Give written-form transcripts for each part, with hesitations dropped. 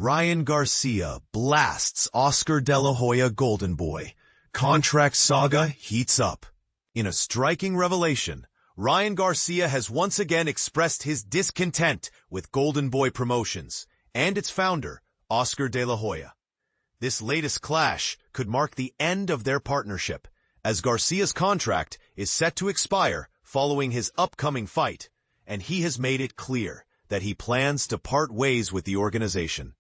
Ryan Garcia blasts Oscar De La Hoya Golden Boy. Contract saga heats up. In a striking revelation, Ryan Garcia has once again expressed his discontent with Golden Boy Promotions and its founder, Oscar De La Hoya. This latest clash could mark the end of their partnership, as Garcia's contract is set to expire following his upcoming fight, and he has made it clear that he plans to part ways with the organization.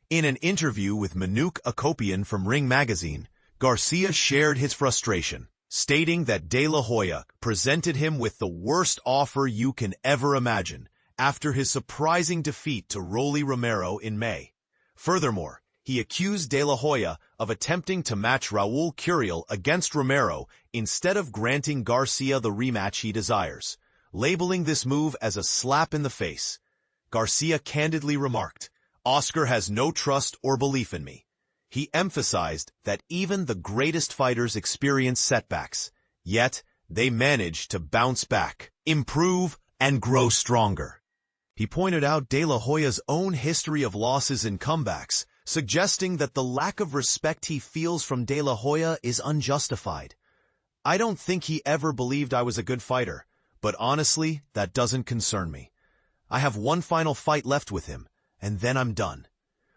In an interview with Manuk Akopian from Ring Magazine, Garcia shared his frustration, stating that De La Hoya presented him with the worst offer you can ever imagine after his surprising defeat to Rolly Romero in May. Furthermore, he accused De La Hoya of attempting to match Raul Curiel against Romero instead of granting Garcia the rematch he desires, labeling this move as a slap in the face. Garcia candidly remarked, "Oscar has no trust or belief in me." He emphasized that even the greatest fighters experience setbacks, yet they manage to bounce back, improve, and grow stronger. He pointed out De La Hoya's own history of losses and comebacks, suggesting that the lack of respect he feels from De La Hoya is unjustified. "I don't think he ever believed I was a good fighter, but honestly, that doesn't concern me. I have one final fight left with him, and then I'm done."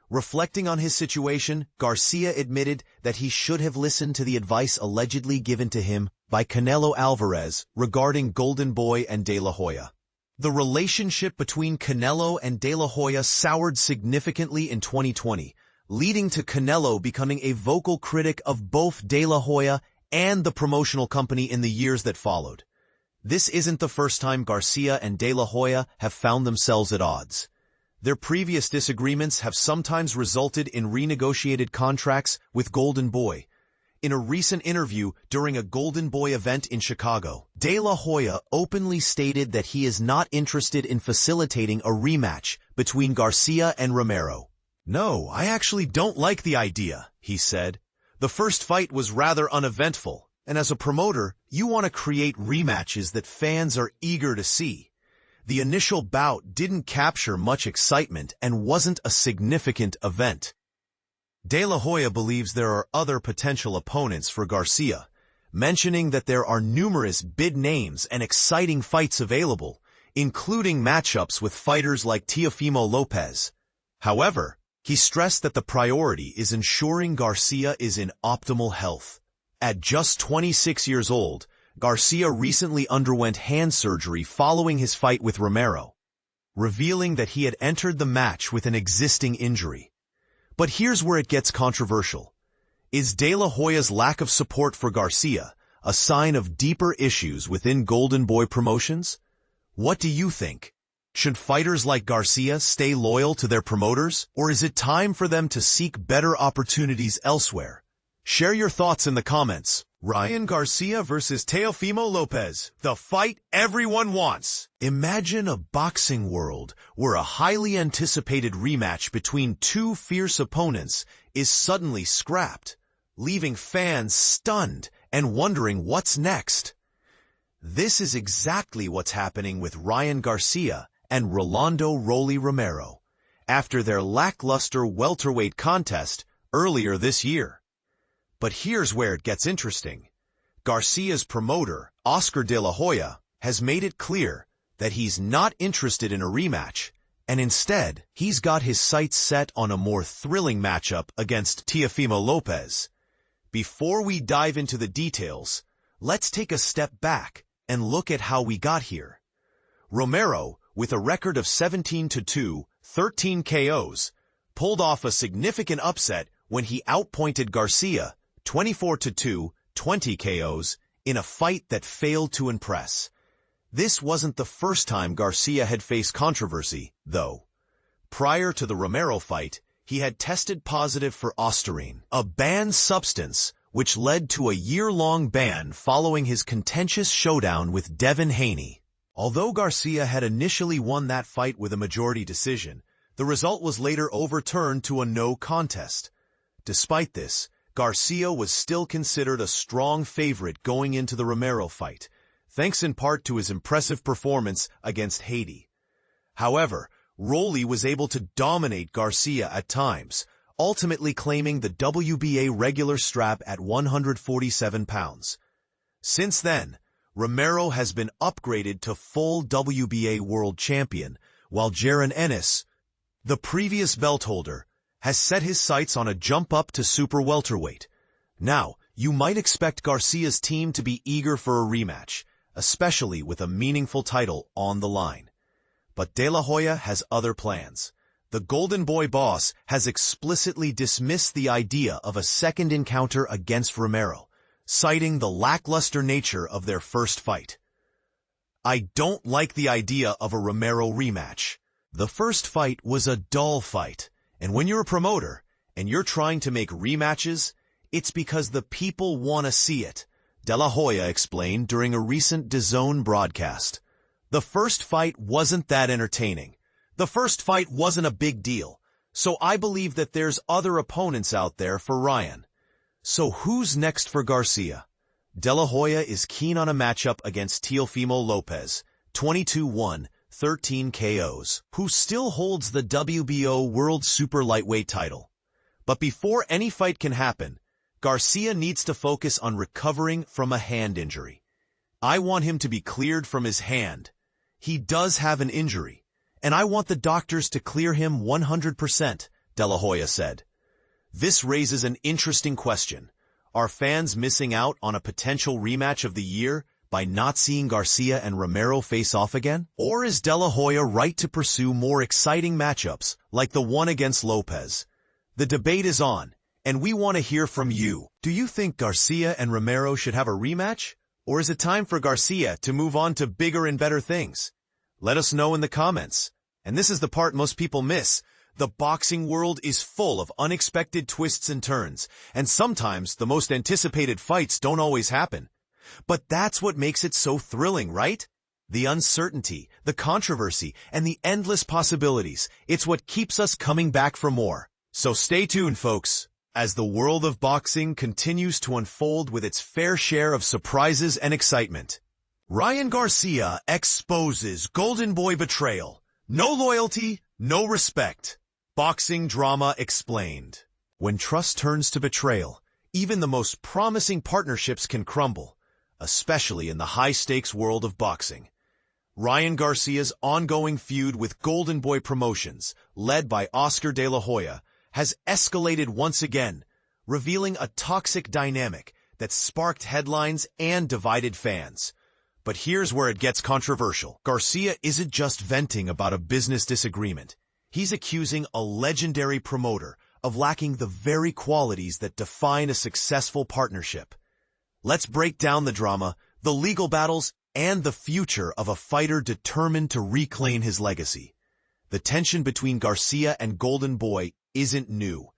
Reflecting on his situation, Garcia admitted that he should have listened to the advice allegedly given to him by Canelo Alvarez regarding Golden Boy and De La Hoya. The relationship between Canelo and De La Hoya soured significantly in 2020, leading to Canelo becoming a vocal critic of both De La Hoya and the promotional company in the years that followed. This isn't the first time Garcia and De La Hoya have found themselves at odds. Their previous disagreements have sometimes resulted in renegotiated contracts with Golden Boy. In a recent interview during a Golden Boy event in Chicago, De La Hoya openly stated that he is not interested in facilitating a rematch between Garcia and Romero. "No, I actually don't like the idea," he said. "The first fight was rather uneventful, and as a promoter, you want to create rematches that fans are eager to see. The initial bout didn't capture much excitement and wasn't a significant event." De La Hoya believes there are other potential opponents for Garcia, mentioning that there are numerous big names and exciting fights available, including matchups with fighters like Teofimo Lopez. However, he stressed that the priority is ensuring Garcia is in optimal health. At just 26 years old, Garcia recently underwent hand surgery following his fight with Romero, revealing that he had entered the match with an existing injury. But here's where it gets controversial. Is De La Hoya's lack of support for Garcia a sign of deeper issues within Golden Boy Promotions? What do you think? Should fighters like Garcia stay loyal to their promoters, or is it time for them to seek better opportunities elsewhere? Share your thoughts in the comments. Ryan Garcia versus Teofimo Lopez, the fight everyone wants. Imagine a boxing world where a highly anticipated rematch between two fierce opponents is suddenly scrapped, leaving fans stunned and wondering what's next. This is exactly what's happening with Ryan Garcia and Rolando "Rolly" Romero after their lackluster welterweight contest earlier this year. But here's where it gets interesting. Garcia's promoter, Oscar De La Hoya, has made it clear that he's not interested in a rematch, and instead, he's got his sights set on a more thrilling matchup against Teofimo Lopez. Before we dive into the details, let's take a step back and look at how we got here. Romero, with a record of 17-2, 13 KOs, pulled off a significant upset when he outpointed Garcia 24-2, 20 KOs, in a fight that failed to impress. This wasn't the first time Garcia had faced controversy, though. Prior to the Romero fight, he had tested positive for ostarine, a banned substance which led to a year-long ban following his contentious showdown with Devin Haney. Although Garcia had initially won that fight with a majority decision, the result was later overturned to a no contest. Despite this, Garcia was still considered a strong favorite going into the Romero fight, thanks in part to his impressive performance against Haney. However, Rolly was able to dominate Garcia at times, ultimately claiming the WBA regular strap at 147 pounds. Since then, Romero has been upgraded to full WBA world champion, while Jaron Ennis, the previous belt holder, has set his sights on a jump up to super welterweight. Now, you might expect Garcia's team to be eager for a rematch, especially with a meaningful title on the line. But De La Hoya has other plans. The Golden Boy boss has explicitly dismissed the idea of a second encounter against Romero, citing the lackluster nature of their first fight. "I don't like the idea of a Romero rematch. The first fight was a dull fight, and when you're a promoter and you're trying to make rematches, it's because the people want to see it," De La Hoya explained during a recent DAZN broadcast. "The first fight wasn't that entertaining. The first fight wasn't a big deal, so I believe that there's other opponents out there for Ryan. So who's next for Garcia?" De La Hoya is keen on a matchup against Teofimo Lopez, 22-1, 13 KOs, who still holds the WBO World Super Lightweight title. But before any fight can happen, Garcia needs to focus on recovering from a hand injury. "I want him to be cleared from his hand. He does have an injury, and I want the doctors to clear him 100%, De La Hoya said. This raises an interesting question. Are fans missing out on a potential rematch of the year by not seeing Garcia and Romero face off again? Or is De La Hoya right to pursue more exciting matchups like the one against Lopez? The debate is on, and we want to hear from you. Do you think Garcia and Romero should have a rematch? Or is it time for Garcia to move on to bigger and better things? Let us know in the comments. And this is the part most people miss. The boxing world is full of unexpected twists and turns, and sometimes the most anticipated fights don't always happen. But that's what makes it so thrilling, right? The uncertainty, the controversy, and the endless possibilities. It's what keeps us coming back for more. So stay tuned, folks, as the world of boxing continues to unfold with its fair share of surprises and excitement. Ryan Garcia exposes Golden Boy betrayal. No loyalty, no respect. Boxing drama explained. When trust turns to betrayal, even the most promising partnerships can crumble, especially in the high-stakes world of boxing. Ryan Garcia's ongoing feud with Golden Boy Promotions, led by Oscar De La Hoya, has escalated once again, revealing a toxic dynamic that sparked headlines and divided fans. But here's where it gets controversial. Garcia isn't just venting about a business disagreement. He's accusing a legendary promoter of lacking the very qualities that define a successful partnership. Let's break down the drama, the legal battles, and the future of a fighter determined to reclaim his legacy. The tension between Garcia and Golden Boy isn't new.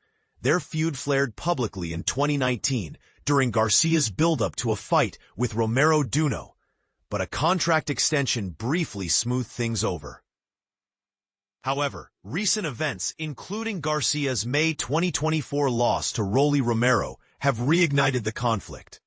Their feud flared publicly in 2019 during Garcia's build-up to a fight with Romero Duno, but a contract extension briefly smoothed things over. However, recent events, including Garcia's May 2024 loss to Rolly Romero, have reignited the conflict.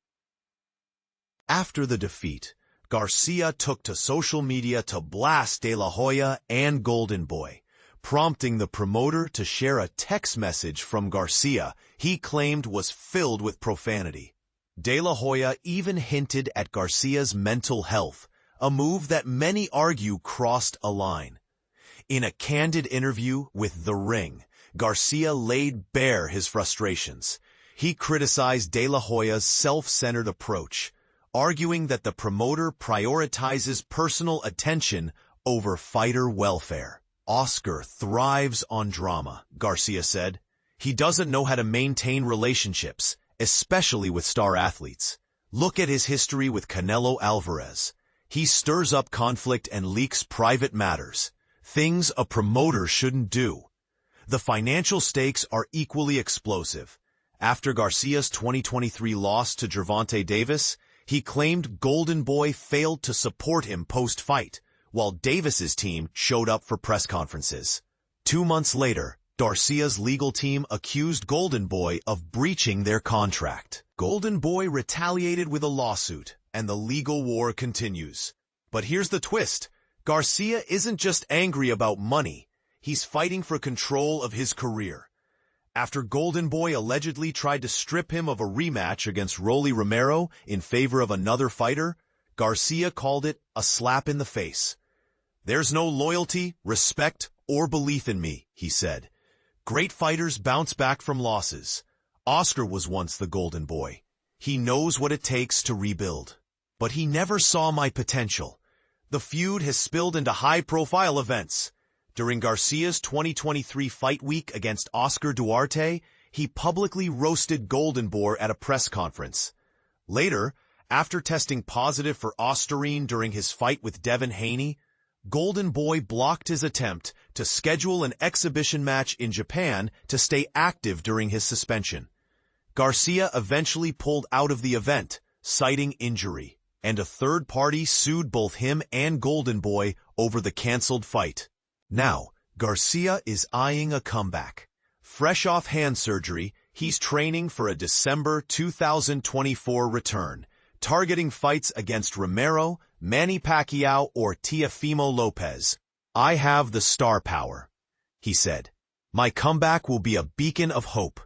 After the defeat, Garcia took to social media to blast De La Hoya and Golden Boy, prompting the promoter to share a text message from Garcia he claimed was filled with profanity. De La Hoya even hinted at Garcia's mental health, a move that many argue crossed a line. In a candid interview with The Ring, Garcia laid bare his frustrations. He criticized De La Hoya's self-centered approach, arguing that the promoter prioritizes personal attention over fighter welfare. Oscar thrives on drama, Garcia said. He doesn't know how to maintain relationships, especially with star athletes. Look at his history with Canelo Alvarez. He stirs up conflict and leaks private matters, things a promoter shouldn't do. The financial stakes are equally explosive. After Garcia's 2023 loss to Gervonta Davis, he claimed Golden Boy failed to support him post-fight, while Davis's team showed up for press conferences. 2 months later, Garcia's legal team accused Golden Boy of breaching their contract. Golden Boy retaliated with a lawsuit, and the legal war continues. But here's the twist. Garcia isn't just angry about money. he's fighting for control of his career. After Golden Boy allegedly tried to strip him of a rematch against Rolly Romero in favor of another fighter, Garcia called it a slap in the face. "There's no loyalty, respect, or belief in me," he said. "Great fighters bounce back from losses. Oscar was once the Golden Boy. He knows what it takes to rebuild. But he never saw my potential." The feud has spilled into high-profile events. During Garcia's 2023 fight week against Oscar Duarte, he publicly roasted Golden Boy at a press conference. Later, after testing positive for Ostarine during his fight with Devin Haney, Golden Boy blocked his attempt to schedule an exhibition match in Japan to stay active during his suspension. Garcia eventually pulled out of the event, citing injury, and a third party sued both him and Golden Boy over the canceled fight. Now, Garcia is eyeing a comeback. Fresh off hand surgery, he's training for a December 2024 return, targeting fights against Romero, Manny Pacquiao, or Teofimo Lopez. "I have the star power," he said. "My comeback will be a beacon of hope."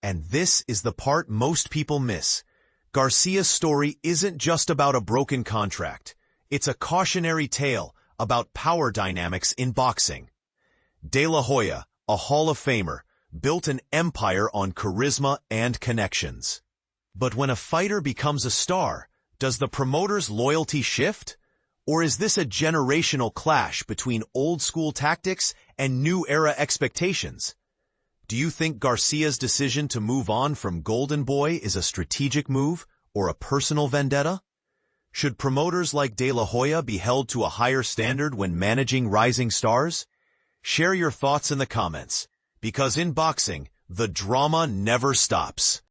And this is the part most people miss. Garcia's story isn't just about a broken contract. It's a cautionary tale about power dynamics in boxing. De La Hoya, a Hall of Famer, built an empire on charisma and connections. But when a fighter becomes a star, does the promoter's loyalty shift? Or is this a generational clash between old-school tactics and new-era expectations? Do you think Garcia's decision to move on from Golden Boy is a strategic move or a personal vendetta? Should promoters like De La Hoya be held to a higher standard when managing rising stars? Share your thoughts in the comments, because in boxing, the drama never stops.